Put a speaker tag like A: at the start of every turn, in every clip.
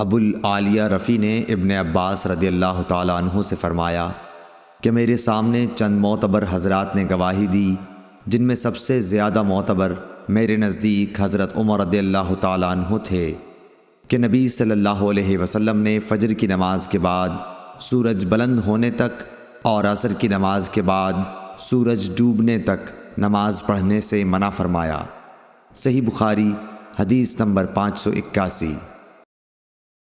A: ابو العالیہ رفیع نے ابن عباس رضی اللہ تعالیٰ عنہ سے فرمایا کہ میرے سامنے چند معتبر حضرات نے گواہی دی، جن میں سب سے زیادہ معتبر میرے نزدیک حضرت عمر رضی اللہ تعالیٰ عنہ تھے کہ نبی صلی اللہ علیہ وسلم نے فجر کی نماز کے بعد سورج بلند ہونے تک اور عصر کی نماز کے بعد سورج ڈوبنے تک نماز پڑھنے سے منع فرمایا۔ صحیح بخاری حدیث نمبر 581۔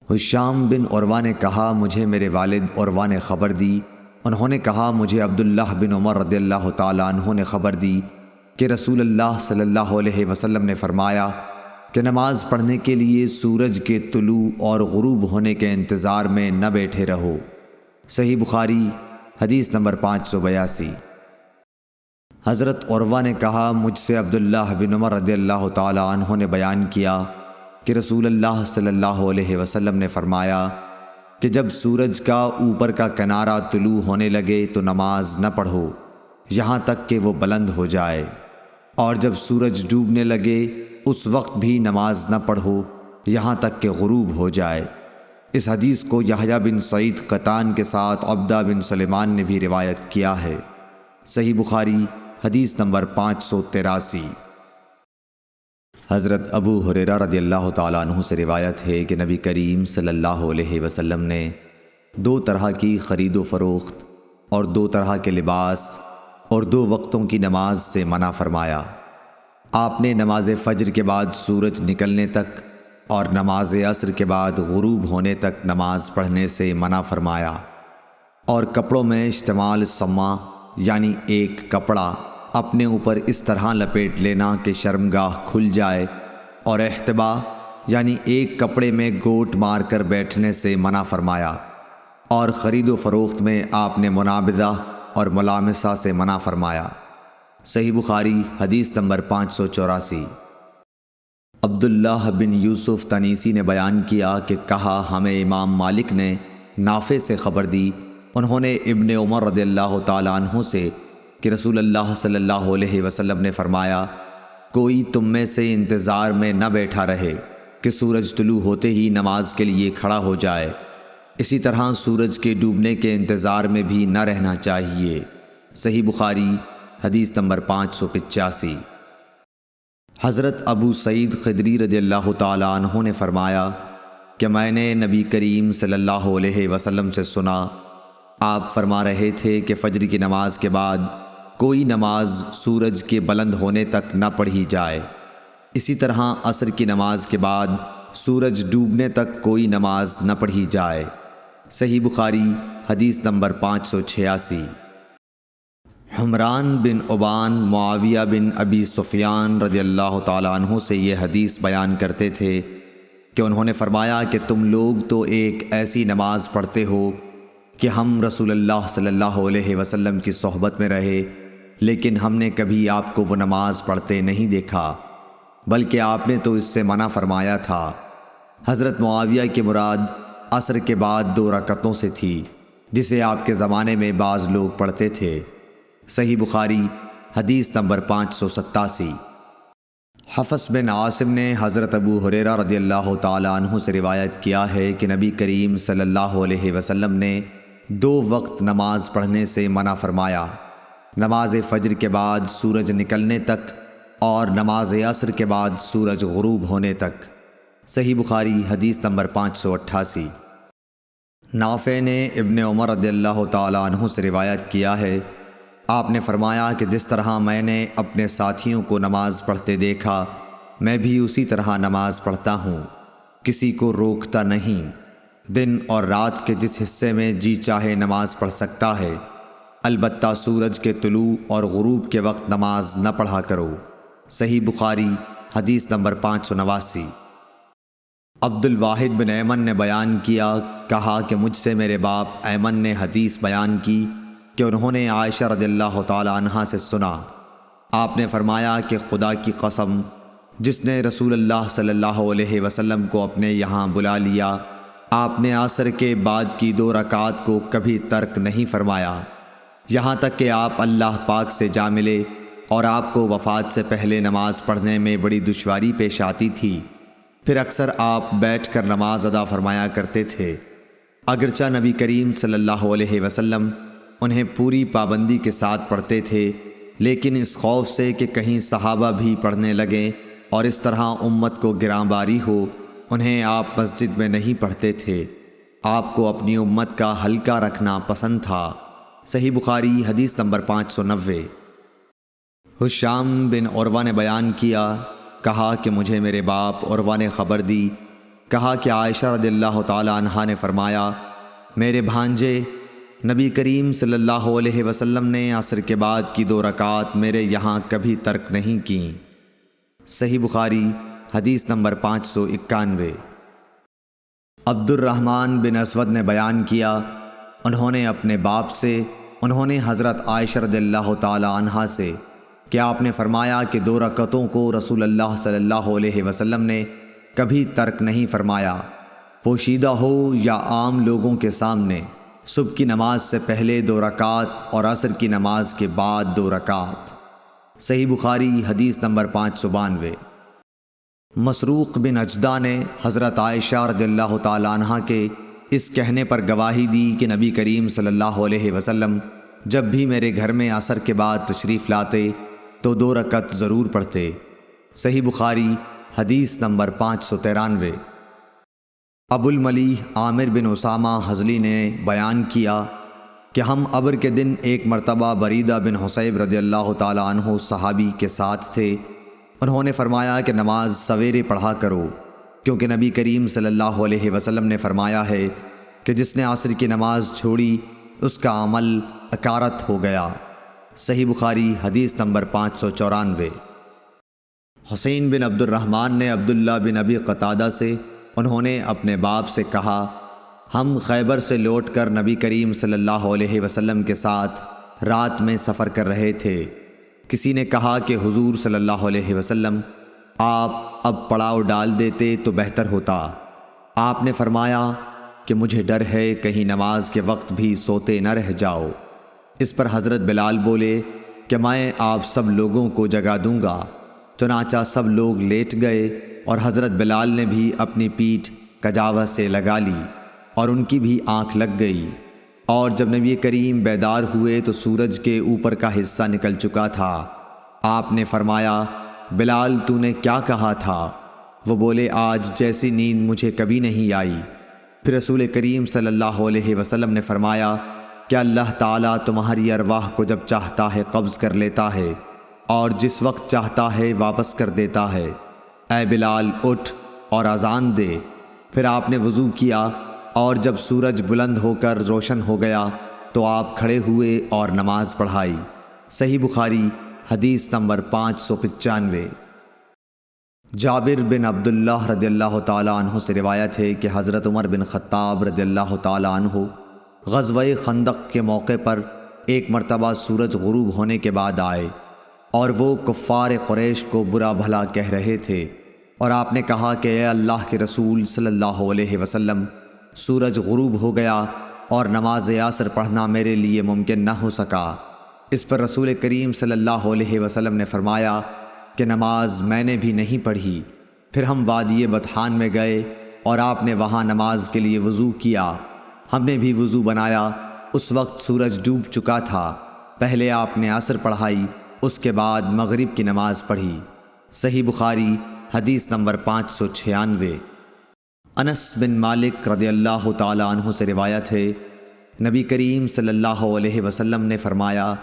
A: ہشام بن عروہ نے کہا مجھے میرے والد عروہ نے خبر دی، انہوں نے کہا مجھے عبداللہ بن عمر رضی اللہ تعالیٰ عنہ نے خبر دی کہ رسول اللہ صلی اللہ علیہ وسلم نے فرمایا کہ نماز پڑھنے کے لیے سورج کے طلوع اور غروب ہونے کے انتظار میں نہ بیٹھے رہو۔ صحیح بخاری حدیث نمبر 582۔ حضرت عروہ نے کہا مجھ سے عبداللہ بن عمر رضی اللہ تعالیٰ عنہ نے بیان کیا کہ رسول اللہ صلی اللہ علیہ وسلم نے فرمایا کہ جب سورج کا اوپر کا کنارہ طلوع ہونے لگے تو نماز نہ پڑھو یہاں تک کہ وہ بلند ہو جائے، اور جب سورج ڈوبنے لگے اس وقت بھی نماز نہ پڑھو یہاں تک کہ غروب ہو جائے۔ اس حدیث کو یحییٰ بن سعید قطان کے ساتھ عبدہ بن سلیمان نے بھی روایت کیا ہے۔ صحیح بخاری حدیث نمبر 583۔ حضرت ابو ہریرہ رضی اللہ تعالیٰ عنہ سے روایت ہے کہ نبی کریم صلی اللہ علیہ وسلم نے 2 طرح کی خرید و فروخت اور 2 طرح کے لباس اور 2 وقتوں کی نماز سے منع فرمایا۔ آپ نے نماز فجر کے بعد سورج نکلنے تک اور نماز عصر کے بعد غروب ہونے تک نماز پڑھنے سے منع فرمایا، اور کپڑوں میں اشتمال سما یعنی ایک کپڑا اپنے اوپر اس طرح لپیٹ لینا کہ شرمگاہ کھل جائے، اور احتبا یعنی ایک کپڑے میں گوٹ مار کر بیٹھنے سے منع فرمایا، اور خرید و فروخت میں آپ نے منابضہ اور ملامسہ سے منع فرمایا۔ صحیح بخاری حدیث نمبر 584۔ عبداللہ بن یوسف تنیسی نے بیان کیا کہ کہا ہمیں امام مالک نے نافع سے خبر دی، انہوں نے ابن عمر رضی اللہ تعالیٰ عنہ سے کہ رسول اللہ صلی اللہ علیہ وسلم نے فرمایا کوئی تم میں سے انتظار میں نہ بیٹھا رہے کہ سورج طلوع ہوتے ہی نماز کے لیے کھڑا ہو جائے، اسی طرح سورج کے ڈوبنے کے انتظار میں بھی نہ رہنا چاہیے۔ صحیح بخاری حدیث نمبر 585۔ حضرت ابو سعید خدری رضی اللہ تعالیٰ عنہ نے فرمایا کہ میں نے نبی کریم صلی اللہ علیہ وسلم سے سنا، آپ فرما رہے تھے کہ فجر کی نماز کے بعد کوئی نماز سورج کے بلند ہونے تک نہ پڑھی جائے، اسی طرح عصر کی نماز کے بعد سورج ڈوبنے تک کوئی نماز نہ پڑھی جائے۔ صحیح بخاری حدیث نمبر 586۔ حمران بن عبان معاویہ بن ابی سفیان رضی اللہ تعالیٰ عنہ سے یہ حدیث بیان کرتے تھے کہ انہوں نے فرمایا کہ تم لوگ تو ایک ایسی نماز پڑھتے ہو کہ ہم رسول اللہ صلی اللہ علیہ وسلم کی صحبت میں رہے، لیکن ہم نے کبھی آپ کو وہ نماز پڑھتے نہیں دیکھا، بلکہ آپ نے تو اس سے منع فرمایا تھا۔ حضرت معاویہ کی مراد عصر کے بعد 2 رکعتوں سے تھی، جسے آپ کے زمانے میں بعض لوگ پڑھتے تھے۔ صحیح بخاری حدیث نمبر 587۔ حفص بن عاصم نے حضرت ابو ہریرہ رضی اللہ تعالیٰ عنہ سے روایت کیا ہے کہ نبی کریم صلی اللہ علیہ وسلم نے 2 وقت نماز پڑھنے سے منع فرمایا، نماز فجر کے بعد سورج نکلنے تک اور نماز عصر کے بعد سورج غروب ہونے تک۔ صحیح بخاری حدیث نمبر 588۔ نافع نے ابن عمر رضی اللہ تعالیٰ عنہ سے روایت کیا ہے، آپ نے فرمایا کہ جس طرح میں نے اپنے ساتھیوں کو نماز پڑھتے دیکھا میں بھی اسی طرح نماز پڑھتا ہوں، کسی کو روکتا نہیں، دن اور رات کے جس حصے میں جی چاہے نماز پڑھ سکتا ہے، البتہ سورج کے طلوع اور غروب کے وقت نماز نہ پڑھا کرو۔ صحیح بخاری حدیث نمبر 589۔ عبد الواحد بن ایمن نے بیان کیا، کہا کہ مجھ سے میرے باپ ایمن نے حدیث بیان کی کہ انہوں نے عائشہ رضی اللہ تعالی عنہا سے سنا، آپ نے فرمایا کہ خدا کی قسم جس نے رسول اللہ صلی اللہ علیہ وسلم کو اپنے یہاں بلا لیا، آپ نے عصر کے بعد کی 2 رکعات کو کبھی ترک نہیں فرمایا، یہاں تک کہ آپ اللہ پاک سے جا ملے اور آپ کو وفات سے پہلے نماز پڑھنے میں بڑی دشواری پیش آتی تھی، پھر اکثر آپ بیٹھ کر نماز ادا فرمایا کرتے تھے۔ اگرچہ نبی کریم صلی اللہ علیہ وسلم انہیں پوری پابندی کے ساتھ پڑھتے تھے، لیکن اس خوف سے کہ کہیں صحابہ بھی پڑھنے لگیں اور اس طرح امت کو گراں باری ہو، انہیں آپ مسجد میں نہیں پڑھتے تھے۔ آپ کو اپنی امت کا ہلکا رکھنا پسند تھا۔ صحیح بخاری حدیث نمبر 590۔ ہشام بن عروہ نے بیان کیا، کہا کہ مجھے میرے باپ عروہ نے خبر دی، کہا کہ عائشہ رضی اللہ تعالی عنہا نے فرمایا، میرے بھانجے نبی کریم صلی اللہ علیہ وسلم نے عصر کے بعد کی 2 رکعات میرے یہاں کبھی ترک نہیں کیں۔ صحیح بخاری حدیث نمبر 591۔ عبد الرحمن بن اسود نے بیان کیا، انہوں نے اپنے باپ سے، انہوں نے حضرت عائشہ رضی اللہ تعالی عنہا سے کہ آپ نے فرمایا کہ 2 رکعتوں کو رسول اللہ صلی اللہ علیہ وسلم نے کبھی ترک نہیں فرمایا، پوشیدہ ہو یا عام لوگوں کے سامنے، صبح کی نماز سے پہلے 2 رکعات اور عصر کی نماز کے بعد 2 رکعات۔ صحیح بخاری حدیث نمبر 592۔ مسروق بن اجدہ نے حضرت عائشہ رضی اللہ تعالی عنہا کے اس کہنے پر گواہی دی کہ نبی کریم صلی اللہ علیہ وسلم جب بھی میرے گھر میں عصر کے بعد تشریف لاتے تو 2 رکعت ضرور پڑھتے۔ صحیح بخاری حدیث نمبر 593۔ ابو الملیح عامر بن اسامہ حضلی نے بیان کیا کہ ہم ابر کے دن ایک مرتبہ بریدہ بن حصیب رضی اللہ تعالی عنہ صحابی کے ساتھ تھے۔ انہوں نے فرمایا کہ نماز سویرے پڑھا کرو، کیونکہ نبی کریم صلی اللہ علیہ وسلم نے فرمایا ہے کہ جس نے عصر کی نماز چھوڑی اس کا عمل اکارت ہو گیا۔ صحیح بخاری حدیث نمبر 594۔ حسین بن عبد الرحمن نے عبداللہ بن ابی قتادہ سے، انہوں نے اپنے باپ سے کہا، ہم خیبر سے لوٹ کر نبی کریم صلی اللہ علیہ وسلم کے ساتھ رات میں سفر کر رہے تھے۔ کسی نے کہا کہ حضور صلی اللہ علیہ وسلم آپ اب پڑاؤ ڈال دیتے تو بہتر ہوتا۔ آپ نے فرمایا کہ مجھے ڈر ہے کہیں نماز کے وقت بھی سوتے نہ رہ جاؤ۔ اس پر حضرت بلال بولے کہ میں آپ سب لوگوں کو جگا دوں گا۔ چنانچہ سب لوگ لیٹ گئے اور حضرت بلال نے بھی اپنی پیٹھ کجاوہ سے لگا لی اور ان کی بھی آنکھ لگ گئی، اور جب نبی کریم بیدار ہوئے تو سورج کے اوپر کا حصہ نکل چکا تھا۔ آپ نے فرمایا، بلال تو نے کیا کہا تھا؟ وہ بولے، آج جیسی نیند مجھے کبھی نہیں آئی۔ پھر رسول کریم صلی اللہ علیہ وسلم نے فرمایا کہ اللہ تعالیٰ تمہاری ارواح کو جب چاہتا ہے قبض کر لیتا ہے اور جس وقت چاہتا ہے واپس کر دیتا ہے۔ اے بلال اٹھ اور اذان دے۔ پھر آپ نے وضو کیا اور جب سورج بلند ہو کر روشن ہو گیا تو آپ کھڑے ہوئے اور نماز پڑھائی۔ صحیح بخاری حدیث نمبر 595۔ جابر بن عبداللہ رضی اللہ تعالی عنہ سے روایت ہے کہ حضرت عمر بن خطاب رضی اللہ تعالی عنہ غزوہ خندق کے موقع پر ایک مرتبہ سورج غروب ہونے کے بعد آئے اور وہ کفار قریش کو برا بھلا کہہ رہے تھے، اور آپ نے کہا کہ اے اللہ کے رسول صلی اللہ علیہ وسلم، سورج غروب ہو گیا اور نماز عصر پڑھنا میرے لیے ممکن نہ ہو سکا۔ اس پر رسول کریم صلی اللہ علیہ وسلم نے فرمایا کہ نماز میں نے بھی نہیں پڑھی۔ پھر ہم وادی بطحان میں گئے اور آپ نے وہاں نماز کے لیے وضو کیا۔ ہم نے بھی وضو بنایا۔ اس وقت سورج ڈوب چکا تھا۔ پہلے آپ نے عصر پڑھائی، اس کے بعد مغرب کی نماز پڑھی۔ صحیح بخاری حدیث نمبر 596۔ انس بن مالک رضی اللہ تعالی عنہ سے روایت ہے، نبی کریم صلی اللہ علیہ وسلم نے فرمایا،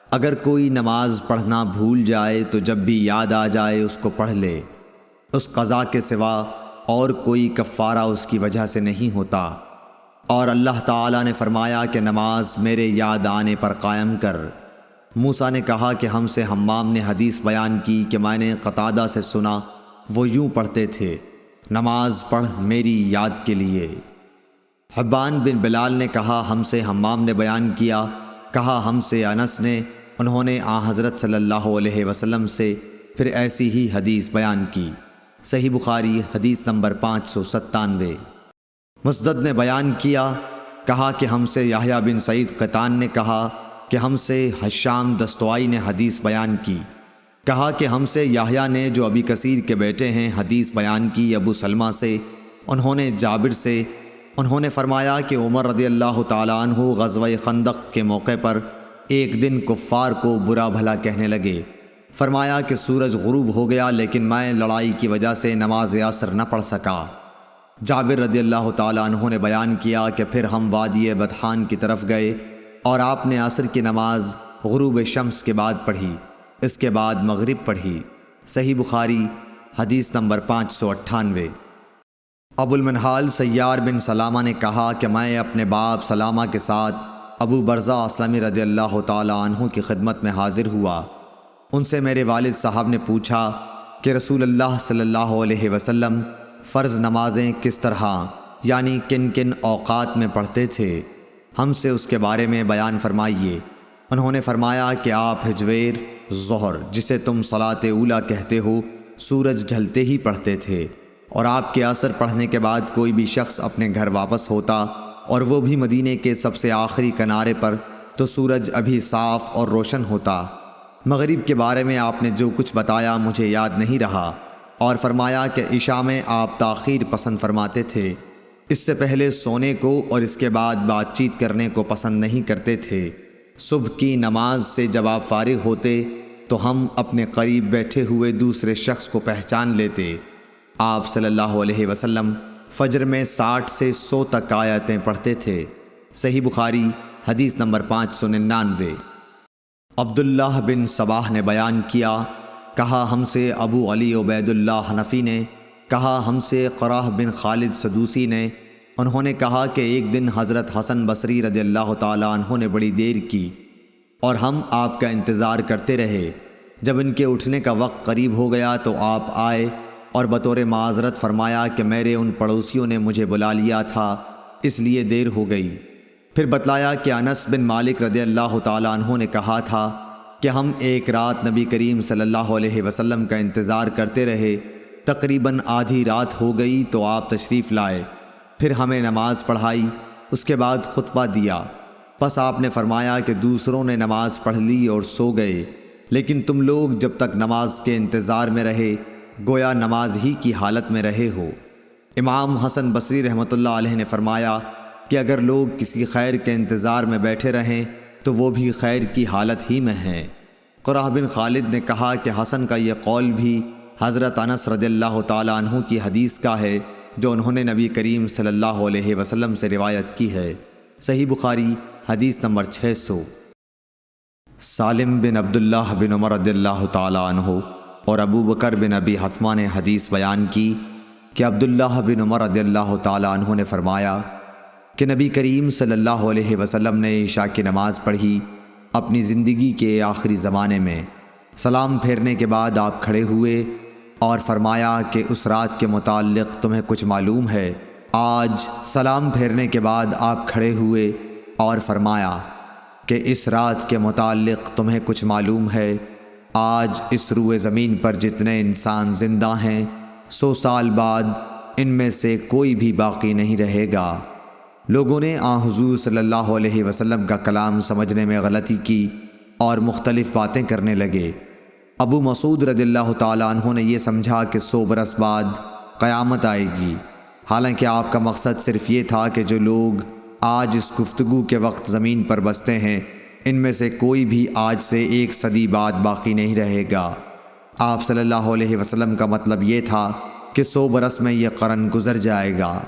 A: اگر کوئی نماز پڑھنا بھول جائے تو جب بھی یاد آ جائے اس کو پڑھ لے، اس قضا کے سوا اور کوئی کفارہ اس کی وجہ سے نہیں ہوتا۔ اور اللہ تعالیٰ نے فرمایا کہ نماز میرے یاد آنے پر قائم کر۔ موسیٰ نے کہا کہ ہم سے حمام نے حدیث بیان کی کہ میں نے قتادہ سے سنا، وہ یوں پڑھتے تھے، نماز پڑھ میری یاد کے لیے۔ حبان بن بلال نے کہا ہم سے حمام نے بیان کیا، کہا ہم سے انس نے، انہوں نے حضرت صلی اللہ علیہ وسلم سے پھر ایسی ہی حدیث بیان کی۔ صحیح بخاری حدیث نمبر 597۔ مسدد نے بیان کیا، کہا کہ ہم سے یحییٰ بن سعید قطان نے کہا کہ ہم سے حشام دستوائی نے حدیث بیان کی، کہا کہ ہم سے یحییٰ نے جو ابی کثیر کے بیٹے ہیں حدیث بیان کی ابو سلمہ سے، انہوں نے جابر سے، انہوں نے فرمایا کہ عمر رضی اللہ تعالیٰ عنہ غزوہ خندق کے موقع پر ایک دن کفار کو برا بھلا کہنے لگے۔ فرمایا کہ سورج غروب ہو گیا لیکن میں لڑائی کی وجہ سے نماز عصر نہ پڑھ سکا۔ جابر رضی اللہ تعالیٰ عنہ نے بیان کیا کہ پھر ہم وادی بطحان کی طرف گئے اور آپ نے عصر کی نماز غروب شمس کے بعد پڑھی، اس کے بعد مغرب پڑھی۔ صحیح بخاری حدیث نمبر 598۔ ابو المنہال سیار بن سلامہ نے کہا کہ میں اپنے باپ سلامہ کے ساتھ ابو برزہ اسلمی رضی اللہ تعالیٰ عنہ کی خدمت میں حاضر ہوا۔ ان سے میرے والد صاحب نے پوچھا کہ رسول اللہ صلی اللہ علیہ وسلم فرض نمازیں کس طرح یعنی کن کن اوقات میں پڑھتے تھے، ہم سے اس کے بارے میں بیان فرمائیے۔ انہوں نے فرمایا کہ آپ ہجویر ظہر، جسے تم صلاۃ اولیٰ کہتے ہو، سورج ڈھلتے ہی پڑھتے تھے، اور آپ کے عصر پڑھنے کے بعد کوئی بھی شخص اپنے گھر واپس ہوتا اور وہ بھی مدینے کے سب سے آخری کنارے پر تو سورج ابھی صاف اور روشن ہوتا۔ مغرب کے بارے میں آپ نے جو کچھ بتایا مجھے یاد نہیں رہا، اور فرمایا کہ عشاء میں آپ تاخیر پسند فرماتے تھے، اس سے پہلے سونے کو اور اس کے بعد بات چیت کرنے کو پسند نہیں کرتے تھے۔ صبح کی نماز سے جب آپ فارغ ہوتے تو ہم اپنے قریب بیٹھے ہوئے دوسرے شخص کو پہچان لیتے۔ آپ صلی اللہ علیہ وسلم فجر میں 60 سے 100 تک آیتیں پڑھتے تھے۔ صحیح بخاری حدیث نمبر 599۔ عبداللہ بن صباح نے بیان کیا، کہا ہم سے ابو علی عبید اللہ حنفی نے، کہا ہم سے قراہ بن خالد سدوسی نے، انہوں نے کہا کہ ایک دن حضرت حسن بصری رضی اللہ تعالیٰ عنہ نے بڑی دیر کی اور ہم آپ کا انتظار کرتے رہے۔ جب ان کے اٹھنے کا وقت قریب ہو گیا تو آپ آئے اور بطور معذرت فرمایا کہ میرے ان پڑوسیوں نے مجھے بلا لیا تھا اس لیے دیر ہو گئی۔ پھر بتلایا کہ انس بن مالک رضی اللہ تعالیٰ عنہ نے کہا تھا کہ ہم ایک رات نبی کریم صلی اللہ علیہ وسلم کا انتظار کرتے رہے، تقریباً آدھی رات ہو گئی تو آپ تشریف لائے، پھر ہمیں نماز پڑھائی، اس کے بعد خطبہ دیا، پس آپ نے فرمایا کہ دوسروں نے نماز پڑھ لی اور سو گئے، لیکن تم لوگ جب تک نماز کے انتظار میں رہے گویا نماز ہی کی حالت میں رہے ہو۔ امام حسن بصری رحمۃ اللہ علیہ نے فرمایا کہ اگر لوگ کسی خیر کے انتظار میں بیٹھے رہیں تو وہ بھی خیر کی حالت ہی میں ہیں۔ قراہ بن خالد نے کہا کہ حسن کا یہ قول بھی حضرت انس رضی اللہ تعالیٰ عنہ کی حدیث کا ہے جو انہوں نے نبی کریم صلی اللہ علیہ وسلم سے روایت کی ہے۔ صحیح بخاری حدیث نمبر 600۔ سالم بن عبداللہ بن عمر رضی اللہ تعالیٰ عنہ اور ابو بکر بن ابی حتمہ نے حدیث بیان کی کہ عبداللہ بن عمر رضی اللہ تعالیٰ عنہ نے فرمایا کہ نبی کریم صلی اللہ علیہ وسلم نے عشاء کی نماز پڑھی اپنی زندگی کے آخری زمانے میں۔ سلام پھیرنے کے بعد آپ کھڑے ہوئے اور فرمایا کہ اس رات کے متعلق تمہیں کچھ معلوم ہے؟ آج سلام پھیرنے کے بعد آپ کھڑے ہوئے اور فرمایا کہ اس رات کے متعلق تمہیں کچھ معلوم ہے؟ آج اس روئے زمین پر جتنے انسان زندہ ہیں 100 سال بعد ان میں سے کوئی بھی باقی نہیں رہے گا۔ لوگوں نے حضور صلی اللہ علیہ وسلم کا کلام سمجھنے میں غلطی کی اور مختلف باتیں کرنے لگے۔ ابو مسعود رضی اللہ تعالیٰ عنہ نے یہ سمجھا کہ 100 برس بعد قیامت آئے گی، حالانکہ آپ کا مقصد صرف یہ تھا کہ جو لوگ آج اس گفتگو کے وقت زمین پر بستے ہیں ان میں سے کوئی بھی آج سے 1 صدی بعد باقی نہیں رہے گا۔ آپ صلی اللہ علیہ وسلم کا مطلب یہ تھا کہ 100 برس میں یہ قرن گزر جائے گا۔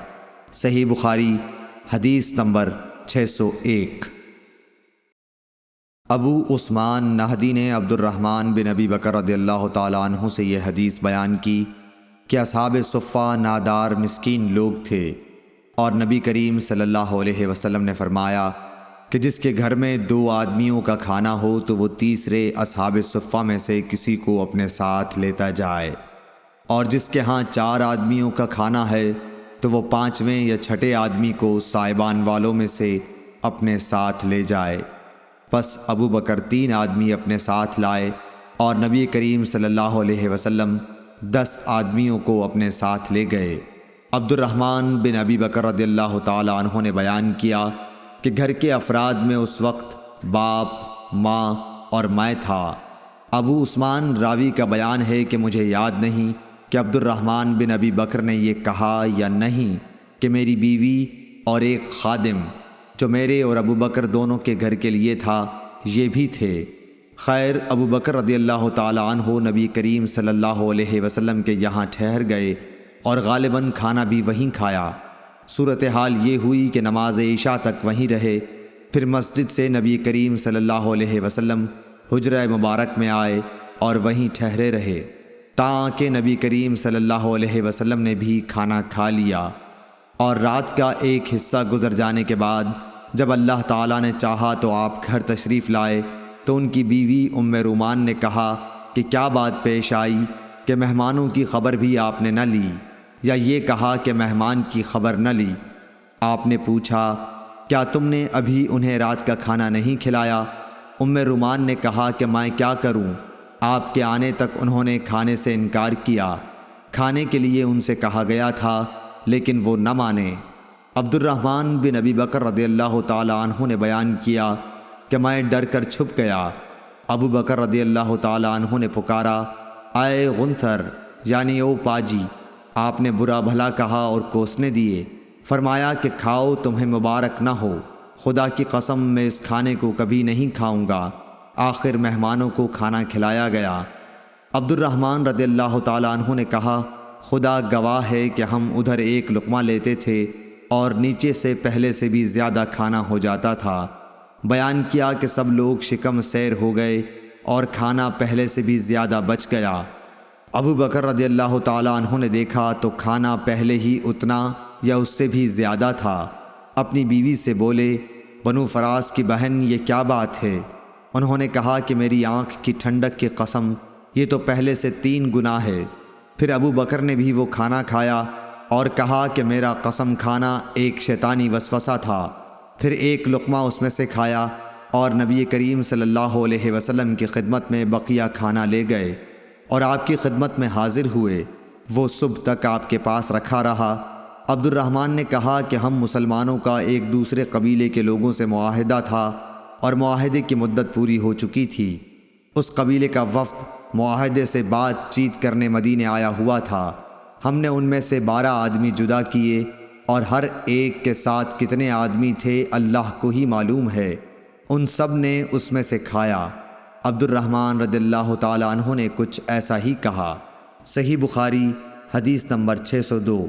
A: صحیح بخاری حدیث نمبر 601۔ ابو عثمان نہدی نے عبد الرحمن بن ابی بکر رضی اللہ تعالیٰ عنہ سے یہ حدیث بیان کی کہ اصحاب صفہ نادار مسکین لوگ تھے، اور نبی کریم صلی اللہ علیہ وسلم نے فرمایا کہ جس کے گھر میں 2 آدمیوں کا کھانا ہو تو وہ تیسرے اصحاب صفہ میں سے کسی کو اپنے ساتھ لیتا جائے، اور جس کے ہاں 4 آدمیوں کا کھانا ہے تو وہ 5ویں یا 6 آدمی کو سائبان والوں میں سے اپنے ساتھ لے جائے۔ پس ابو بکر 3 آدمی اپنے ساتھ لائے اور نبی کریم صلی اللہ علیہ وسلم 10 آدمیوں کو اپنے ساتھ لے گئے۔ عبد الرحمن بن ابی بکر رضی اللہ تعالیٰ عنہ نے بیان کیا کہ گھر کے افراد میں اس وقت باپ، ماں اور میں تھا۔ ابو عثمان راوی کا بیان ہے کہ مجھے یاد نہیں کہ عبد الرحمن بن ابی بکر نے یہ کہا یا نہیں کہ میری بیوی اور ایک خادم جو میرے اور ابو بکر دونوں کے گھر کے لیے تھا یہ بھی تھے۔ خیر، ابو بکر رضی اللہ تعالی عنہ نبی کریم صلی اللہ علیہ وسلم کے یہاں ٹھہر گئے اور غالباً کھانا بھی وہیں کھایا۔ صورتحال یہ ہوئی کہ نماز عشاء تک وہیں رہے، پھر مسجد سے نبی کریم صلی اللہ علیہ وسلم حجرہ مبارک میں آئے اور وہیں ٹھہرے رہے تاکہ نبی کریم صلی اللہ علیہ وسلم نے بھی کھانا کھا لیا۔ اور رات کا ایک حصہ گزر جانے کے بعد جب اللہ تعالیٰ نے چاہا تو آپ گھر تشریف لائے تو ان کی بیوی ام رومان نے کہا کہ کیا بات پیش آئی کہ مہمانوں کی خبر بھی آپ نے نہ لی، یا یہ کہا کہ مہمان کی خبر نہ لی۔ آپ نے پوچھا کیا تم نے ابھی انہیں رات کا کھانا نہیں کھلایا؟ ام رومان نے کہا کہ میں کیا کروں، آپ کے آنے تک انہوں نے کھانے سے انکار کیا۔ کھانے کے لیے ان سے کہا گیا تھا لیکن وہ نہ مانے۔ عبد الرحمن بن ابی بکر رضی اللہ تعالی عنہ نے بیان کیا کہ میں ڈر کر چھپ گیا۔ ابو بکر رضی اللہ تعالی عنہ نے پکارا، اے غنثر یعنی او پاجی۔ آپ نے برا بھلا کہا اور کوسنے دیے، فرمایا کہ کھاؤ، تمہیں مبارک نہ ہو، خدا کی قسم میں اس کھانے کو کبھی نہیں کھاؤں گا۔ آخر مہمانوں کو کھانا کھلایا گیا۔ عبد الرحمن رضی اللہ تعالی عنہ نے کہا، خدا گواہ ہے کہ ہم ادھر ایک لقمہ لیتے تھے اور نیچے سے پہلے سے بھی زیادہ کھانا ہو جاتا تھا۔ بیان کیا کہ سب لوگ شکم سیر ہو گئے اور کھانا پہلے سے بھی زیادہ بچ گیا۔ ابو بکر رضی اللہ تعالی عنہ نے دیکھا تو کھانا پہلے ہی اتنا یا اس سے بھی زیادہ تھا۔ اپنی بیوی سے بولے، بنو فراس کی بہن یہ کیا بات ہے؟ انہوں نے کہا کہ میری آنکھ کی ٹھنڈک کی قسم یہ تو پہلے سے 3 گنا ہے۔ پھر ابو بکر نے بھی وہ کھانا کھایا اور کہا کہ میرا قسم کھانا ایک شیطانی وسوسہ تھا۔ پھر ایک لقمہ اس میں سے کھایا اور نبی کریم صلی اللہ علیہ وسلم کی خدمت میں بقیہ کھانا لے گئے اور آپ کی خدمت میں حاضر ہوئے۔ وہ صبح تک آپ کے پاس رکھا رہا۔ عبد الرحمن نے کہا کہ ہم مسلمانوں کا ایک دوسرے قبیلے کے لوگوں سے معاہدہ تھا اور معاہدے کی مدت پوری ہو چکی تھی۔ اس قبیلے کا وفد معاہدے سے بات چیت کرنے مدینے آیا ہوا تھا۔ ہم نے ان میں سے 12 آدمی جدا کیے اور ہر ایک کے ساتھ کتنے آدمی تھے اللہ کو ہی معلوم ہے۔ ان سب نے اس میں سے کھایا۔ عبد الرحمن رضی اللہ تعالی عنہ نے کچھ ایسا ہی کہا۔ صحیح بخاری حدیث نمبر 602۔